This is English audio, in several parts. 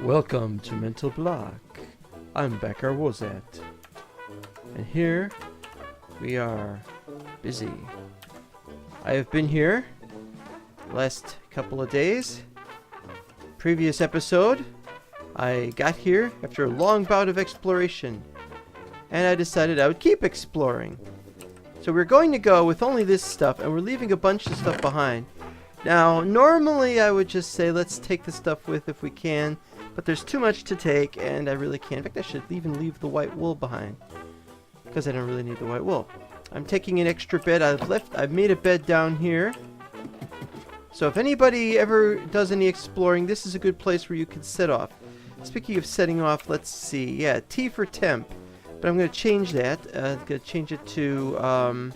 Welcome to Mental Block. I'm 𝙈𝙚𝙣𝙖𝙡. And here we are busy. I have been here last couple of days. Previous episode, I got here after a long bout of exploration, and I decided I would keep exploring. So we're going to go with only this stuff, and we're leaving a bunch of stuff behind. Now, normally I would just say let's take the stuff with if we can, but there's too much to take, and I really can't. In fact, I should even leave the white wool behind, because I don't really need the white wool. I'm taking an extra bed. I've made a bed down here. So if anybody ever does any exploring, this is a good place where you can set off. Speaking of setting off, let's see. Yeah, T for temp. But I'm going to change that. I'm going to change it to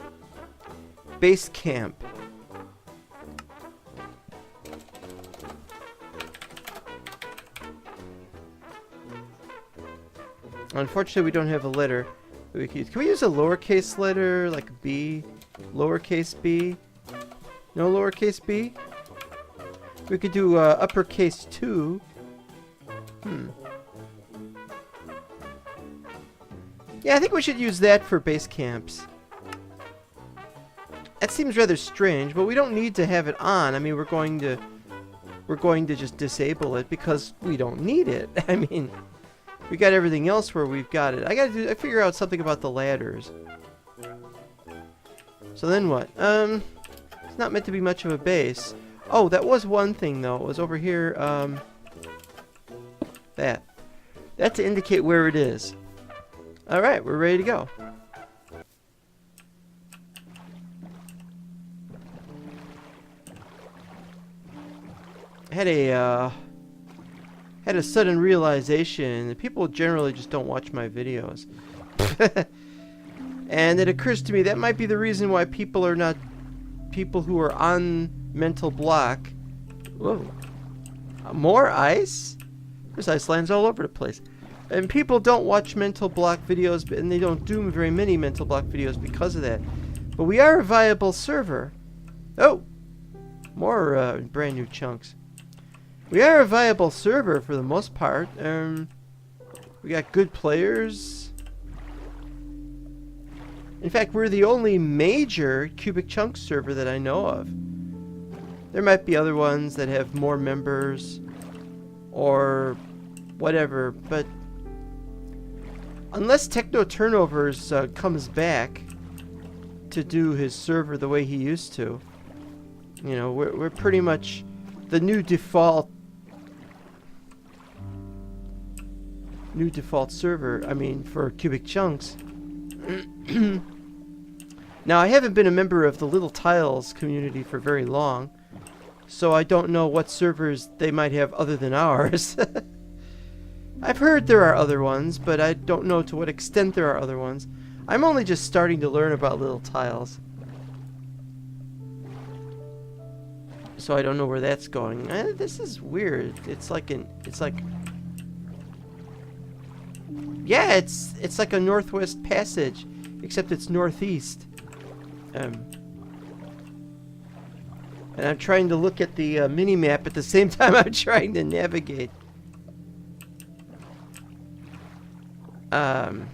base camp. Unfortunately, we don't have a letter. Can we use a lowercase letter, like B? Lowercase b? No lowercase b? We could do uppercase 2. Yeah, I think we should use that for base camps. That seems rather strange, but we don't need to have it on. I mean, we're going to just disable it because we don't need it. I mean, we got everything else where we've got it. I figure out something about the ladders. So then what? It's not meant to be much of a base. Oh, that was one thing though. It was over here. That to indicate where it is. All right, we're ready to go. Had a sudden realization that people generally just don't watch my videos. And it occurs to me that might be the reason why people are not people who are on mental block. Whoa. More ice? There's ice lands all over the place. And people don't watch mental block videos, and they don't do very many mental block videos because of that. But we are a viable server. Oh! More brand new chunks. We are a viable server for the most part. We got good players. In fact, we're the only major cubic chunk server that I know of. There might be other ones that have more members or whatever, but unless Techno Turnovers comes back to do his server the way he used to, you know, we're pretty much the new default server, I mean, for cubic chunks. Now, I haven't been a member of the Little Tiles community for very long, so I don't know what servers they might have other than ours. I've heard there are other ones, but I don't know to what extent there are other ones. I'm only just starting to learn about Little Tiles, so I don't know where that's going. This is weird. It's like yeah, it's like a northwest passage, except it's northeast. And I'm trying to look at the mini-map at the same time I'm trying to navigate. Alright.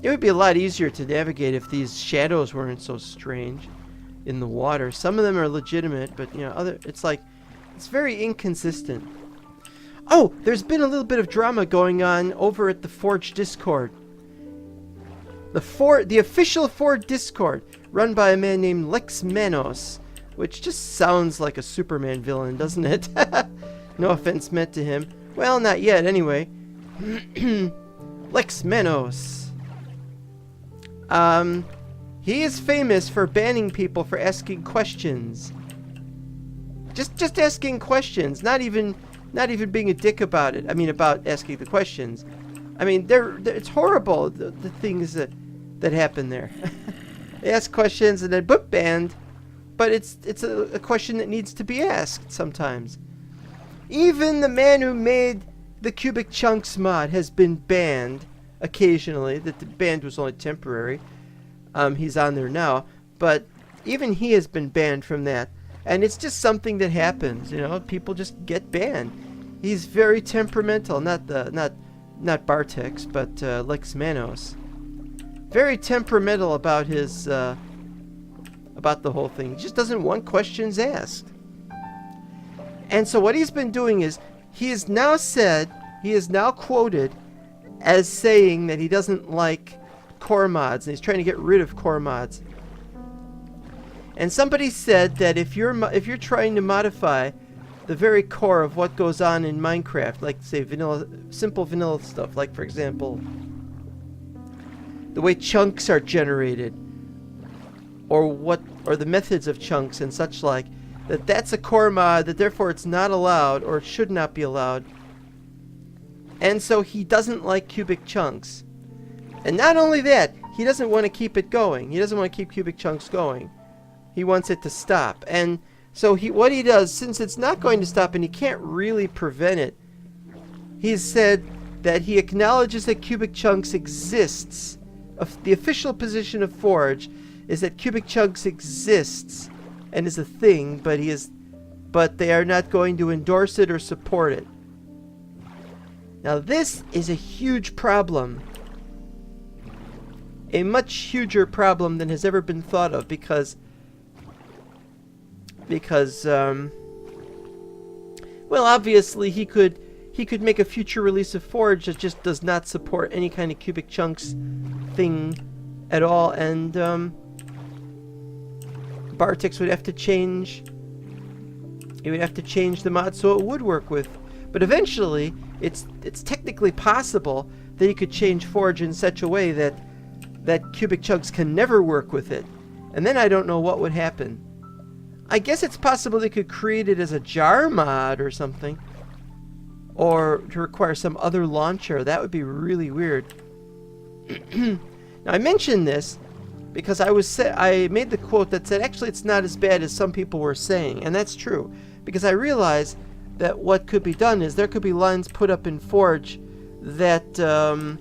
It would be a lot easier to navigate if these shadows weren't so strange in the water. Some of them are legitimate, but you know, it's very inconsistent. Oh, there's been a little bit of drama going on over at the Forge Discord. The official Forge Discord, run by a man named Lex Manos, which just sounds like a Superman villain, doesn't it? No offense meant to him. Well, not yet, anyway. Lex Manos. He is famous for banning people for asking questions. Just asking questions, not even being a dick about it. I mean, about asking the questions. I mean, it's horrible, the things that happen there. They ask questions and then boop, banned. But it's a question that needs to be asked sometimes. Even the man who made the Cubic Chunks mod has been banned occasionally. That the ban was only temporary. he's on there now. But even he has been banned from that. And it's just something that happens, you know. People just get banned. He's very temperamental. Not Bartex, but Lexmanos. Very temperamental about his about the whole thing. He just doesn't want questions asked. And so what he's been doing is he is now quoted as saying that he doesn't like core mods and he's trying to get rid of core mods. And somebody said that if you're trying to modify the very core of what goes on in Minecraft, like say simple vanilla stuff, like for example the way chunks are generated, or the methods of chunks and such like, that's a core mod, that therefore it's not allowed or it should not be allowed. And so he doesn't like cubic chunks. And not only that, he doesn't want to keep it going. He doesn't want to keep cubic chunks going. He wants it to stop. And so what he does, since it's not going to stop and he can't really prevent it, he's said that he acknowledges that cubic chunks exists. The official position of Forge is that cubic chunks exists and is a thing, but they are not going to endorse it or support it. Now this is a huge problem. A much huger problem than has ever been thought of, because well, obviously he could make a future release of Forge that just does not support any kind of cubic chunks thing at all, and Bartex would have to change. He would have to change the mod so it would work with. But eventually, it's technically possible that he could change Forge in such a way that cubic chunks can never work with it, and then I don't know what would happen. I guess it's possible they could create it as a jar mod or something, or to require some other launcher. That would be really weird. Now I mentioned this because I made the quote that said actually it's not as bad as some people were saying, and that's true, because I realized that what could be done is there could be lines put up in Forge that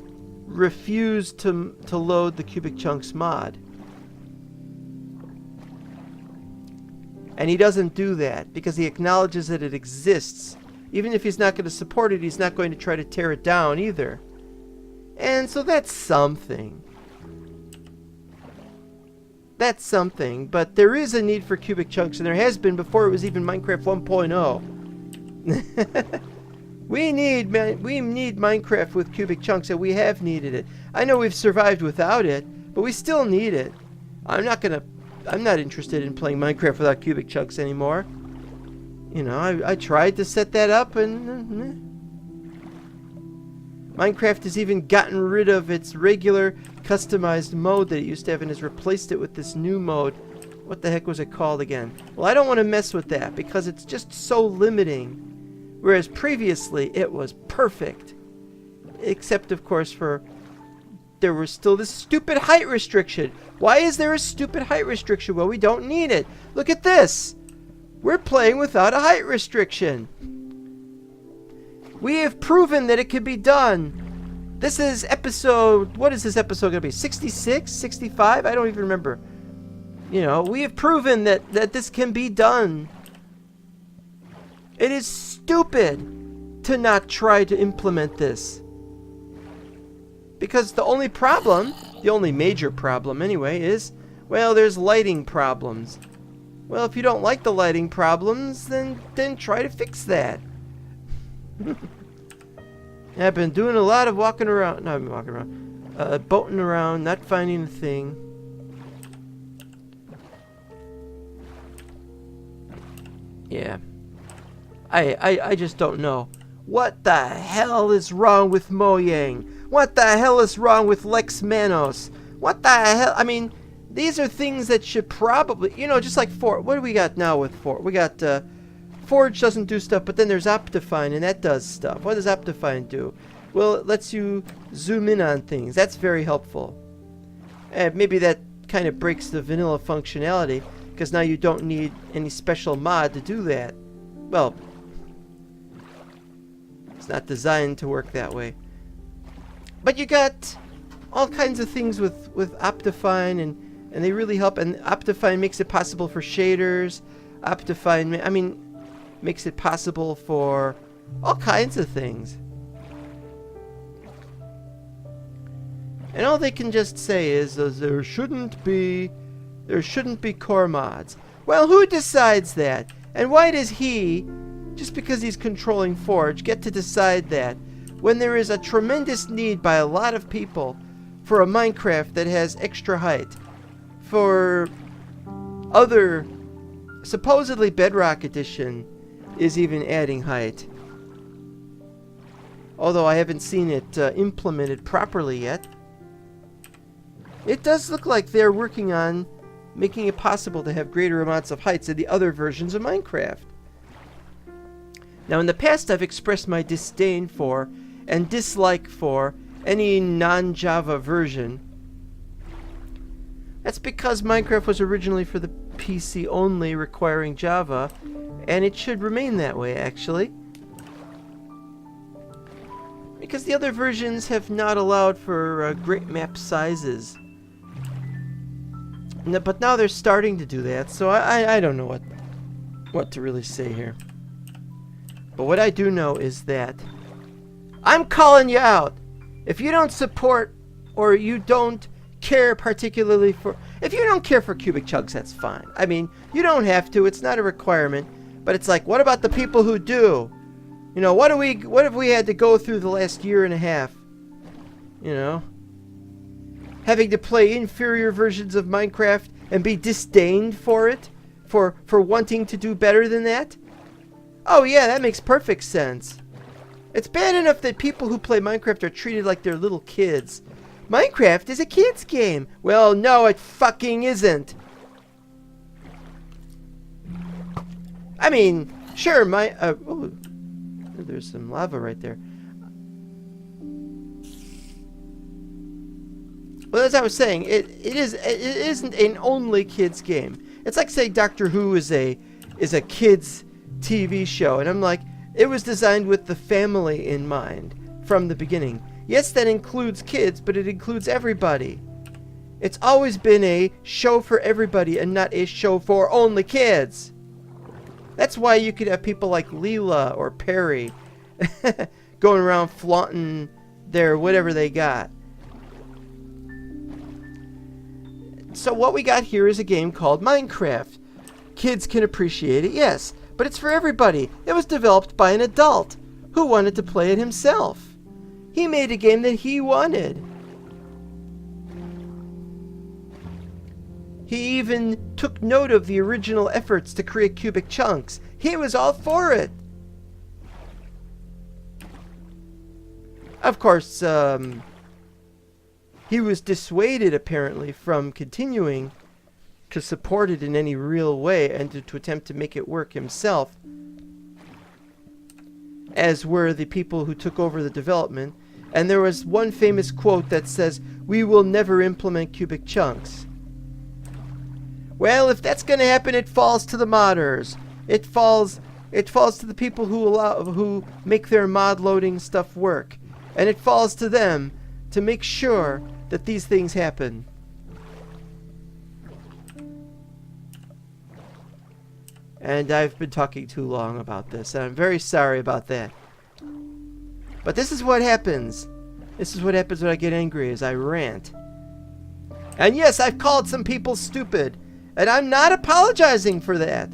refuse to load the cubic chunks mod. And he doesn't do that because he acknowledges that it exists. Even if he's not going to support it, he's not going to try to tear it down either. And so that's something. That's something. But there is a need for cubic chunks, and there has been before it was even Minecraft 1.0. We need Minecraft with cubic chunks, and we have needed it. I know we've survived without it, but we still need it. I'm not interested in playing Minecraft without cubic chunks anymore. You know, I tried to set that up, and Minecraft has even gotten rid of its regular customized mode that it used to have and has replaced it with this new mode. What the heck was it called again? Well, I don't want to mess with that because it's just so limiting. Whereas previously it was perfect. Except, of course, there was still this stupid height restriction. Why is there a stupid height restriction? Well, we don't need it. Look at this. We're playing without a height restriction. We have proven that it can be done. This is episode... What is this episode going to be? 66? 65? I don't even remember. You know, we have proven that this can be done. It is stupid to not try to implement this. Because the only problem, the only major problem anyway, is, well, there's lighting problems. Well, if you don't like the lighting problems, then try to fix that. I've been doing a lot of boating around, not finding a thing. Yeah. I just don't know. What the hell is wrong with Mojang? What the hell is wrong with Lexmanos? What the hell? I mean, these are things that should probably, you know, just like Forge. What do we got now with Forge? We got Forge doesn't do stuff, but then there's Optifine, and that does stuff. What does Optifine do? Well, it lets you zoom in on things. That's very helpful. And maybe that kind of breaks the vanilla functionality, because now you don't need any special mod to do that. Well, it's not designed to work that way. But you got all kinds of things with Optifine, and they really help. And Optifine makes it possible for shaders. Optifine, I mean, makes it possible for all kinds of things. And all they can just say is there shouldn't be core mods. Well, who decides that? And why does he, just because he's controlling Forge, get to decide that when there is a tremendous need by a lot of people for a Minecraft that has extra height, for other, supposedly Bedrock Edition is even adding height. Although I haven't seen it implemented properly yet. It does look like they're working on making it possible to have greater amounts of heights in the other versions of Minecraft. Now, in the past, I've expressed my disdain for and dislike for any non-Java version. That's because Minecraft was originally for the PC only, requiring Java, and it should remain that way, actually. Because the other versions have not allowed for great map sizes. But now they're starting to do that, so I don't know what to really say here. But what I do know is that I'm calling you out. If you don't support, or you don't care particularly for, if you don't care for cubic chunks, that's fine. I mean, you don't have to, it's not a requirement, but it's like, what about the people who do? You know, what have we had to go through the last year and a half? You know? Having to play inferior versions of Minecraft and be disdained for it? For wanting to do better than that? Oh yeah, that makes perfect sense. It's bad enough that people who play Minecraft are treated like they're little kids. Minecraft is a kid's game. Well, no, it fucking isn't. I mean, sure, oh, there's some lava right there. Well, as I was saying, it isn't an only kids game. It's like saying Doctor Who is a kids TV show, and I'm like, it was designed with the family in mind from the beginning. Yes, that includes kids, but it includes everybody. It's always been a show for everybody and not a show for only kids. That's why you could have people like Leela or Perry going around flaunting their whatever they got. So what we got here is a game called Minecraft. Kids can appreciate it, yes, but it's for everybody. It was developed by an adult who wanted to play it himself. He made a game that he wanted. He even took note of the original efforts to create cubic chunks. He was all for it. Of course, he was dissuaded, apparently, from continuing to support it in any real way and to attempt to make it work himself, as were the people who took over the development. And there was one famous quote that says, "We will never implement cubic chunks." Well, if that's going to happen, it falls to the modders. It falls to the people who make their mod loading stuff work. And it falls to them to make sure that these things happen. And I've been talking too long about this, and I'm very sorry about that. But this is what happens. This is what happens when I get angry, is I rant. And yes, I've called some people stupid, and I'm not apologizing for that.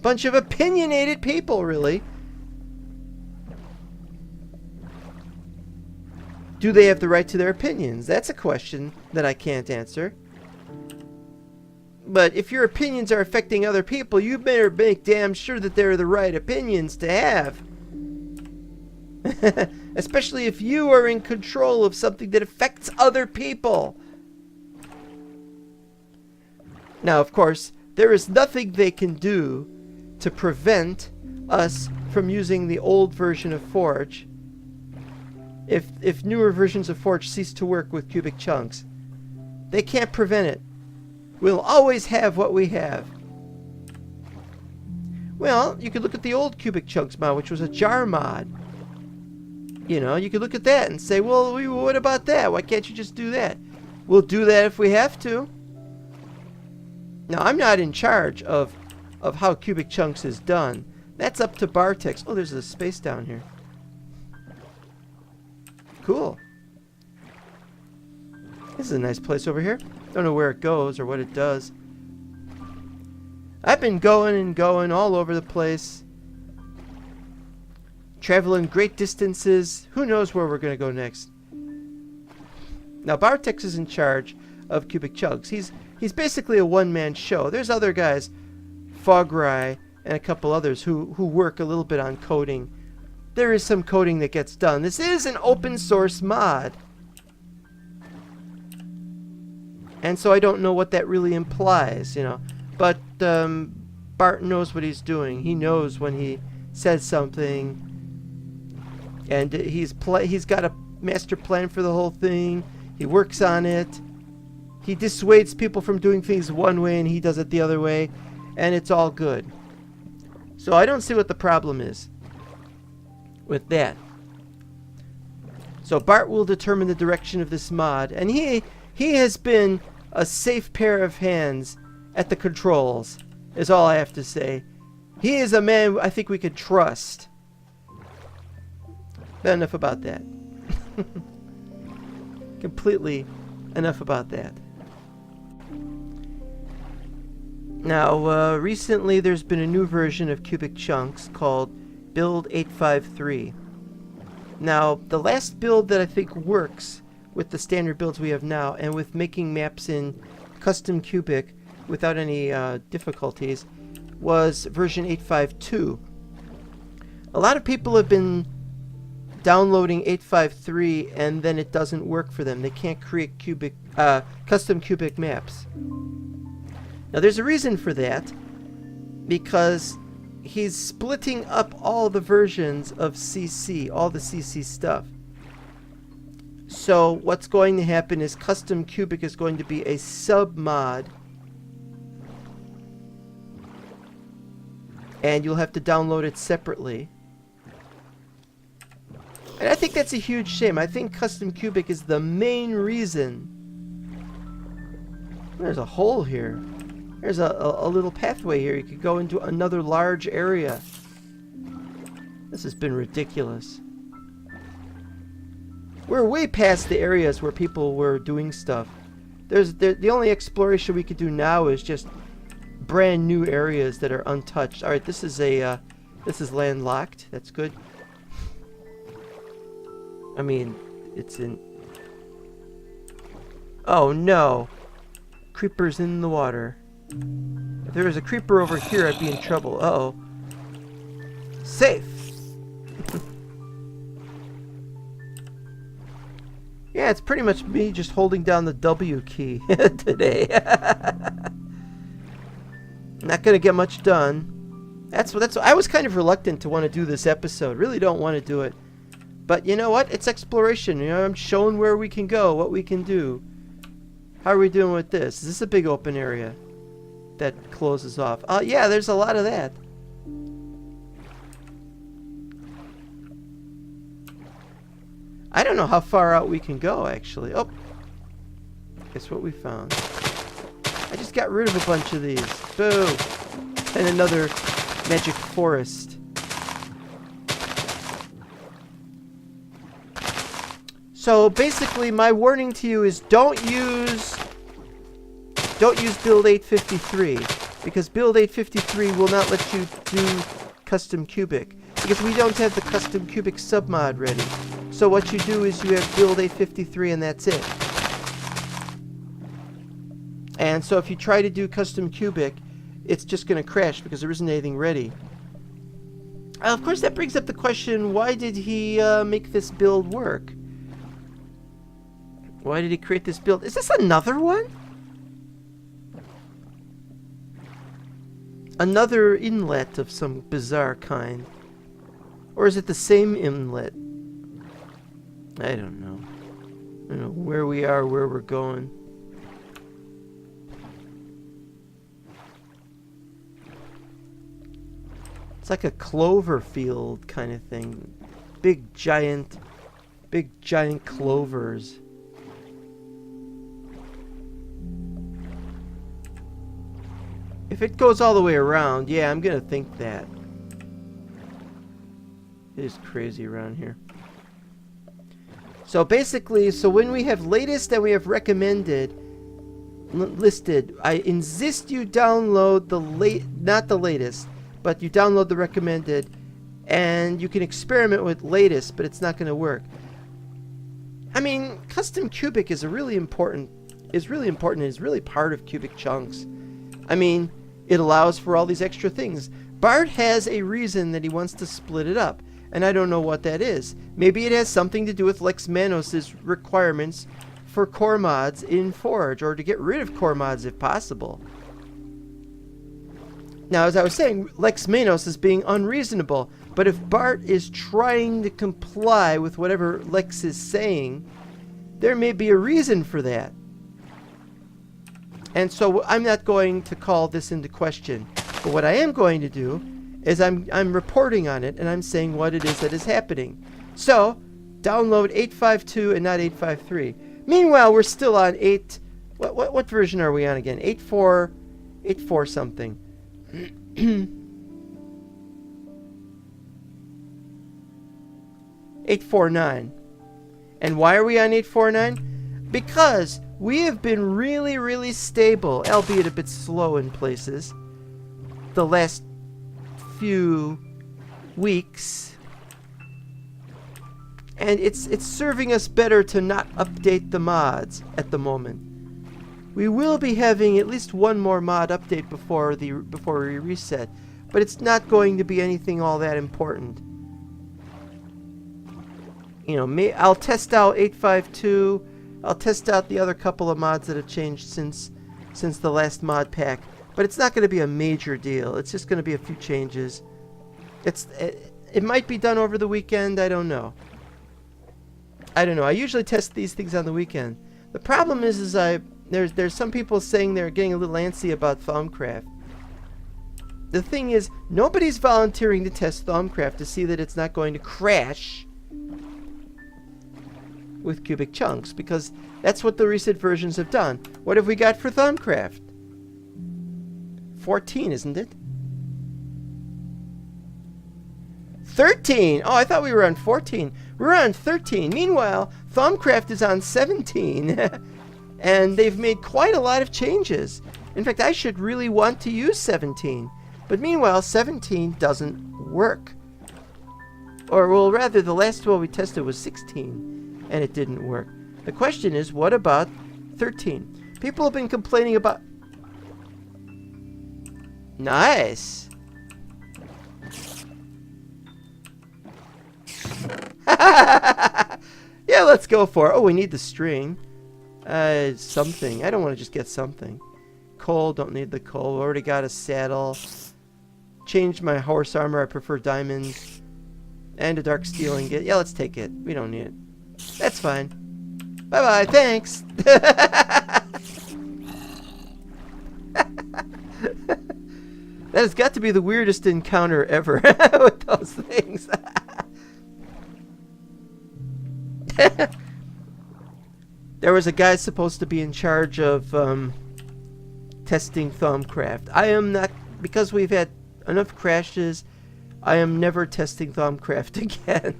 Bunch of opinionated people, really. Do they have the right to their opinions? That's a question that I can't answer. But if your opinions are affecting other people, you better make damn sure that they're the right opinions to have. Especially if you are in control of something that affects other people. Now, of course, there is nothing they can do to prevent us from using the old version of Forge if newer versions of Forge cease to work with cubic chunks. They can't prevent it. We'll always have what we have. Well, you could look at the old cubic chunks mod, which was a jar mod. You know, you could look at that and say, well, what about that? Why can't you just do that? We'll do that if we have to. Now, I'm not in charge of how cubic chunks is done. That's up to Bartex. Oh, there's a space down here. Cool. This is a nice place over here. Don't know where it goes or what it does. I've been going and going all over the place. Traveling great distances. Who knows where we're going to go next? Now, Bartex is in charge of cubic chunks. He's basically a one-man show. There's other guys, Fograi and a couple others who work a little bit on coding. There is some coding that gets done. This is an open source mod. And so I don't know what that really implies, you know. But Bart knows what he's doing. He knows when he says something. And he's got a master plan for the whole thing. He works on it. He dissuades people from doing things one way and he does it the other way. And it's all good. So I don't see what the problem is with that. So Bart will determine the direction of this mod. And he has been a safe pair of hands at the controls, is all I have to say. He is a man I think we could trust. But enough about that. Completely enough about that. Now, recently there's been a new version of cubic chunks called Build 853. Now, the last build that I think works with the standard builds we have now and with making maps in custom cubic without any difficulties was version 852. A lot of people have been downloading 853 and then it doesn't work for them. They can't create custom cubic maps. Now there's a reason for that, because he's splitting up all the versions of CC, all the CC stuff. So what's going to happen is custom cubic is going to be a sub mod, and you'll have to download it separately. And I think that's a huge shame. I think custom cubic is the main reason. There's a hole here. There's a little pathway here. You could go into another large area. This has been ridiculous. We're way past the areas where people were doing stuff. The only exploration we could do now is just brand new areas that are untouched. All right, this is landlocked. That's good. I mean, it's in... Oh no! Creepers in the water. If there was a creeper over here, I'd be in trouble. Uh-oh. Safe! Yeah, it's pretty much me just holding down the W key today. Not gonna get much done. I was kind of reluctant to want to do this episode. Really don't want to do it. But you know what? It's exploration. You know, I'm showing where we can go, what we can do. How are we doing with this? Is this a big open area that closes off? Yeah, there's a lot of that. I don't know how far out we can go, actually. Oh, guess what we found? I just got rid of a bunch of these. Boo! And another magic forest. So basically, my warning to you is don't use build 853, because build 853 will not let you do custom cubic, because we don't have the custom cubic submod ready. So what you do is you have build 853 and that's it. And so if you try to do custom cubic, it's just going to crash because there isn't anything ready. Of course, that brings up the question, why did he make this build work? Why did he create this build? Is this another one? Another inlet of some bizarre kind. Or is it the same inlet? I don't know. I don't know where we are, where we're going. It's like a clover field kind of thing. Big, giant Big giant clovers. If it goes all the way around, yeah, I'm gonna think that. It is crazy around here. So basically, so when we have latest and we have recommended listed, I insist you download the not the latest, but you download the recommended, and you can experiment with latest, but it's not going to work. I mean, custom cubic is really important. Is really part of cubic chunks. I mean, it allows for all these extra things. Bart has a reason that he wants to split it up, and I don't know what that is. Maybe it has something to do with 𝙈𝙤𝙣𝙩𝙖𝙡's requirements for core mods in Forge, or to get rid of core mods if possible. Now, as I was saying, 𝙈𝙤𝙣𝙩 is being unreasonable, but if Bart is trying to comply with whatever Lex is saying, there may be a reason for that. And so I'm not going to call this into question. But what I am going to do is I'm reporting on it, and I'm saying what it is that is happening. So, download 852 and not 853. Meanwhile, we're still on 8... What version are we on again? 8.4 something. 8.4.9. And why are we on 8.4.9? Because we have been really, really stable, albeit a bit slow in places, the last few weeks. And it's serving us better to not update the mods at the moment. We will be having at least one more mod update before we reset, but it's not going to be anything all that important. You know, I'll test out 852. I'll test out the other couple of mods that have changed since the last mod pack, but it's not going to be a major deal. It's just going to be a few changes. It might be done over the weekend. I don't know. I usually test these things on the weekend. The problem is there's some people saying they're getting a little antsy about Thaumcraft. The thing is, nobody's volunteering to test Thaumcraft to see that it's not going to crash with cubic chunks, because that's what the recent versions have done. What have we got for Thaumcraft? 14, isn't it? 13! Oh, I thought we were on 14. We're on 13. Meanwhile, Thaumcraft is on 17. And they've made quite a lot of changes. In fact, I should really want to use 17. But meanwhile, 17 doesn't work. Or, well, rather, the last one we tested was 16, and it didn't work. The question is, what about 13? People have been complaining about... Nice! Yeah, let's go for it. Oh, we need the string. Something. I don't want to just get something. Coal, don't need the coal. Already got a saddle. Changed my horse armor. I prefer diamonds. And a dark steel ingot. Yeah, let's take it. We don't need it. That's fine. Bye-bye. Thanks. That has got to be the weirdest encounter ever with those things. There was a guy supposed to be in charge of testing Thaumcraft. I am not, because we've had enough crashes, I am never testing Thaumcraft again.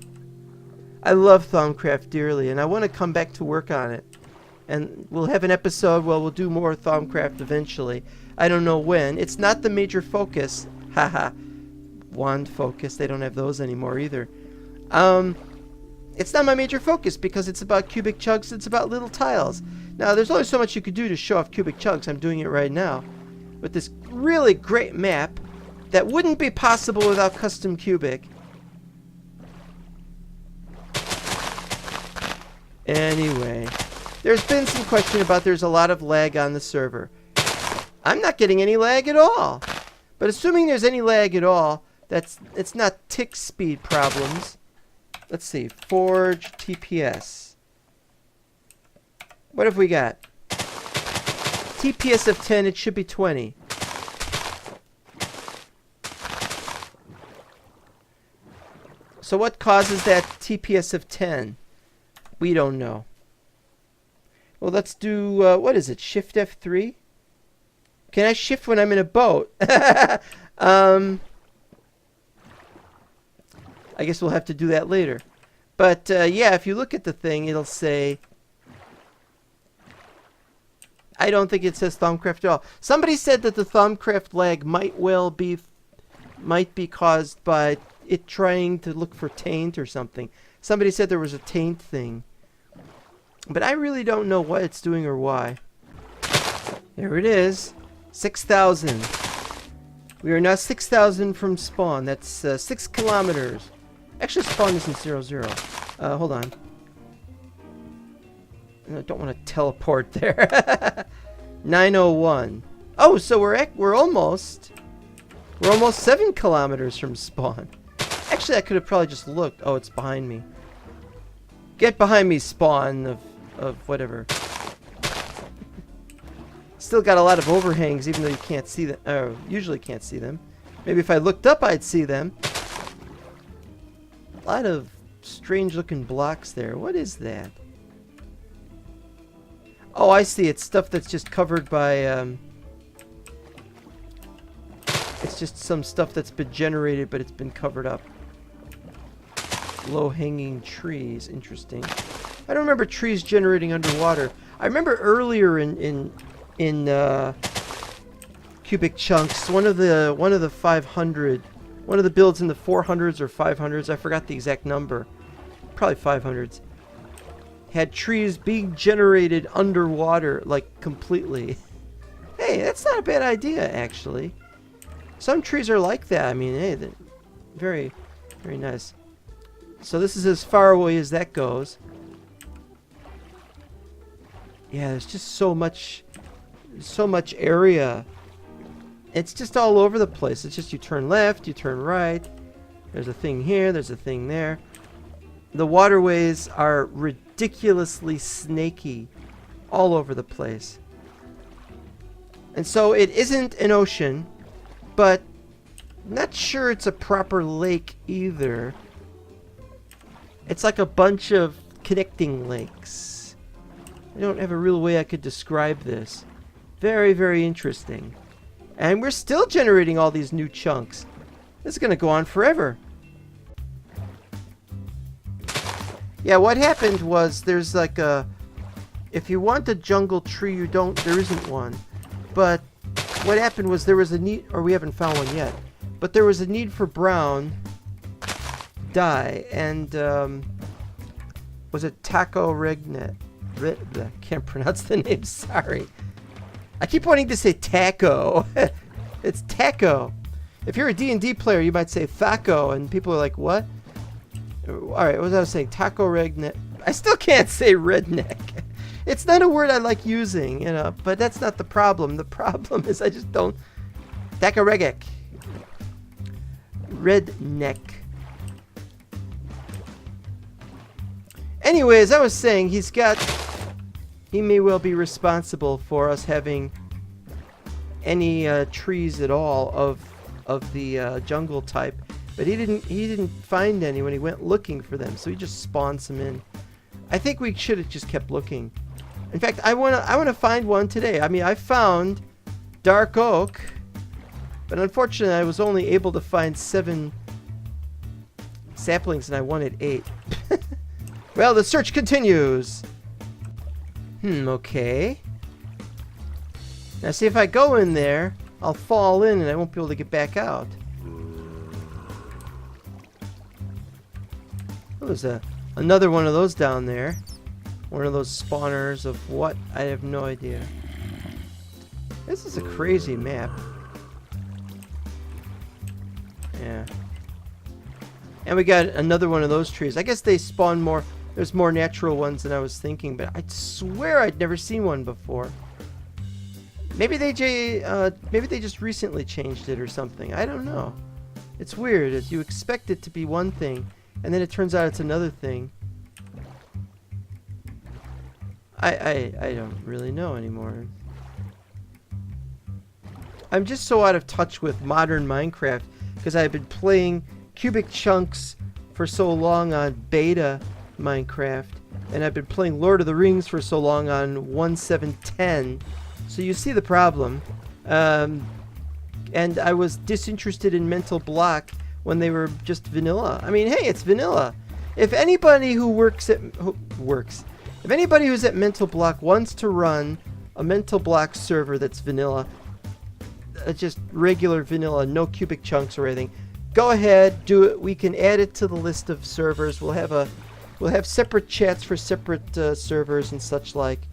I love Thaumcraft dearly, and I want to come back to work on it. And we'll have an episode where we'll do more Thaumcraft eventually. I don't know when. It's not the major focus. Haha. Wand focus. They don't have those anymore either. It's not my major focus because it's about cubic chunks. It's about little tiles. Now, there's only so much you could do to show off cubic chunks. I'm doing it right now with this really great map that wouldn't be possible without custom cubic. Anyway, there's been some question about there's a lot of lag on the server. I'm not getting any lag at all. But assuming there's any lag at all, it's not tick speed problems. Let's see, Forge TPS. What have we got? TPS of 10, it should be 20. So what causes that TPS of 10? We don't know. Well, let's do, what is it, Shift F3? Can I shift when I'm in a boat? I guess we'll have to do that later. But, yeah, if you look at the thing, it'll say... I don't think it says Thaumcraft at all. Somebody said that the Thaumcraft lag might be caused by it trying to look for taint or something. Somebody said there was a taint thing. But I really don't know what it's doing or why. There it is. 6,000. We are now 6,000 from spawn. That's 6 kilometers. Actually, spawn isn't 0, 0. Hold on. I don't want to teleport there. 901. Oh, so we're almost 7 kilometers from spawn. Actually, I could have probably just looked. Oh, it's behind me. Get behind me, spawn of whatever. Still got a lot of overhangs, even though you can't see them. Usually can't see them. Maybe if I looked up, I'd see them. A lot of strange-looking blocks there. What is that? Oh, I see. It's stuff that's just covered by, it's just some stuff that's been generated, but it's been covered up. Low-hanging trees. Interesting. I don't remember trees generating underwater. I remember earlier in cubic chunks, one of the 500, one of the builds in the 400s or 500s, I forgot the exact number. Probably 500s. Had trees being generated underwater, like, completely. Hey, that's not a bad idea, actually. Some trees are like that. I mean, hey, they're very, very nice. So this is as far away as that goes. Yeah, there's just so much area. It's just all over the place. It's just you turn left, you turn right. There's a thing here, there's a thing there. The waterways are ridiculously snaky all over the place. And so it isn't an ocean, but not sure it's a proper lake either. It's like a bunch of connecting lakes. I don't have a real way I could describe this. Very, very interesting. And we're still generating all these new chunks. This is going to go on forever. Yeah, what happened was there's like a... If you want a jungle tree, you don't... There isn't one. But what happened was there was a need... Or we haven't found one yet. But there was a need for brown dye. And, was it Taco Regnet? I can't pronounce the name, sorry. I keep wanting to say taco. It's taco. If you're a D&D player, you might say thaco, and people are like, what? Alright, what was I saying? Taco Regnet. I still can't say redneck. It's not a word I like using, you know, but that's not the problem. The problem is I just don't... Taco Regek. Redneck. Anyways, I was saying he may well be responsible for us having any trees at all of the jungle type, but he didn't find any when he went looking for them, so he just spawned some in. I think we should have just kept looking. In fact, I wanna find one today. I mean, I found dark oak, but unfortunately I was only able to find 7 saplings and I wanted 8. Well, the search continues. Okay. Now see, if I go in there, I'll fall in and I won't be able to get back out. Oh, there's another one of those down there. One of those spawners of what? I have no idea. This is a crazy map. Yeah. And we got another one of those trees. I guess they spawn more. There's more natural ones than I was thinking, but I swear I'd never seen one before. Maybe they just recently changed it or something. I don't know. It's weird. As you expect it to be one thing, and then it turns out it's another thing. I don't really know anymore. I'm just so out of touch with modern Minecraft because I've been playing cubic chunks for so long on beta Minecraft and I've been playing Lord of the Rings for so long on 1.7.10, so you see the problem. And I was disinterested in Mental Block when they were just vanilla. I mean, hey, it's vanilla. If anybody if anybody who's at Mental Block wants to run a Mental Block server that's vanilla, just regular vanilla, no cubic chunks or anything, go ahead, do it. We can add it to the list of servers. We'll have separate chats for separate servers and such like.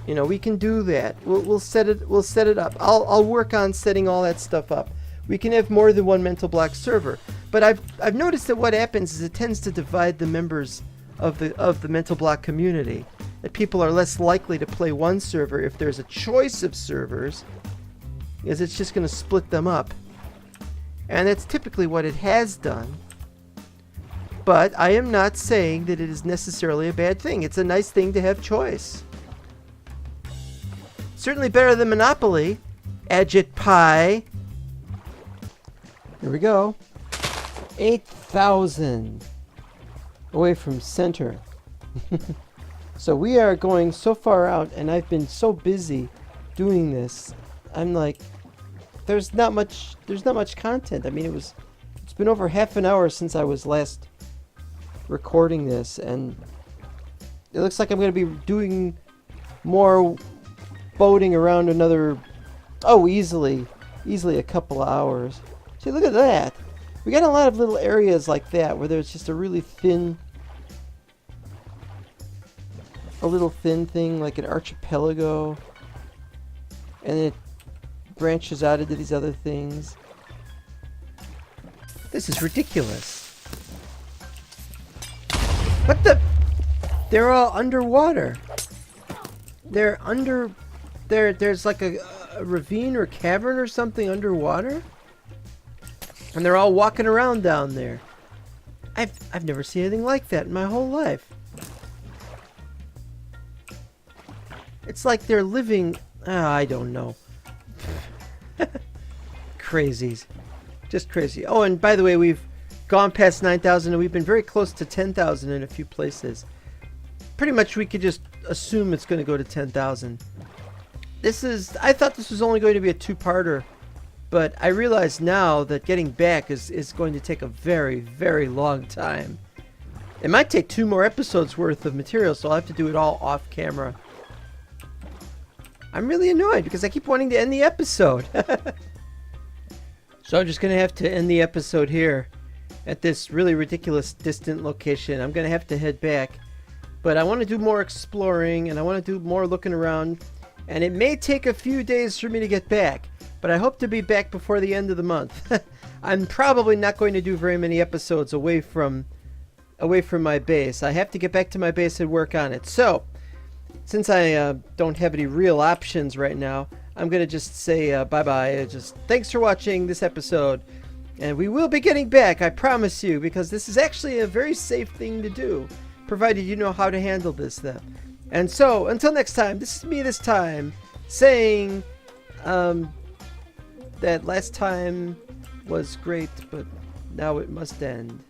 You know, we can do that. We'll set it up. I'll work on setting all that stuff up. We can have more than one Mental Block server. But I've noticed that what happens is it tends to divide the members of the Mental Block community. That people are less likely to play one server if there's a choice of servers, because it's just going to split them up. And that's typically what it has done. But I am not saying that it is necessarily a bad thing. It's a nice thing to have choice. Certainly better than Monopoly. Agit Here we go. 8,000 away from center. So we are going so far out, and I've been so busy doing this. I'm like, there's not much content. I mean, it's been over half an hour since I was last recording this, and it looks like I'm going to be doing more boating around another, easily a couple of hours. See, look at that. We got a lot of little areas like that where there's just a really thin, thing, like an archipelago, and it branches out into these other things. This is ridiculous. What the? They're all underwater. They're under. There's like a ravine or cavern or something underwater, and they're all walking around down there. I've never seen anything like that in my whole life. It's like they're living. I don't know. Crazies, just crazy. Oh, and by the way, we've gone past 9,000, and we've been very close to 10,000 in a few places. Pretty much, we could just assume it's going to go to 10,000. I thought this was only going to be a two-parter, but I realize now that getting back is going to take a very, very long time. It might take 2 more episodes worth of material, so I'll have to do it all off camera. I'm really annoyed because I keep wanting to end the episode. So I'm just going to have to end the episode here at this really ridiculous distant location. I'm going to have to head back, but I want to do more exploring, and I want to do more looking around. And it may take a few days for me to get back, but I hope to be back before the end of the month. I'm probably not going to do very many episodes away from my base. I have to get back to my base and work on it. So, since I don't have any real options right now, I'm going to just say bye-bye. Just thanks for watching this episode. And we will be getting back, I promise you, because this is actually a very safe thing to do, provided you know how to handle this then. And so, until next time, this is me this time, saying that last time was great, but now it must end.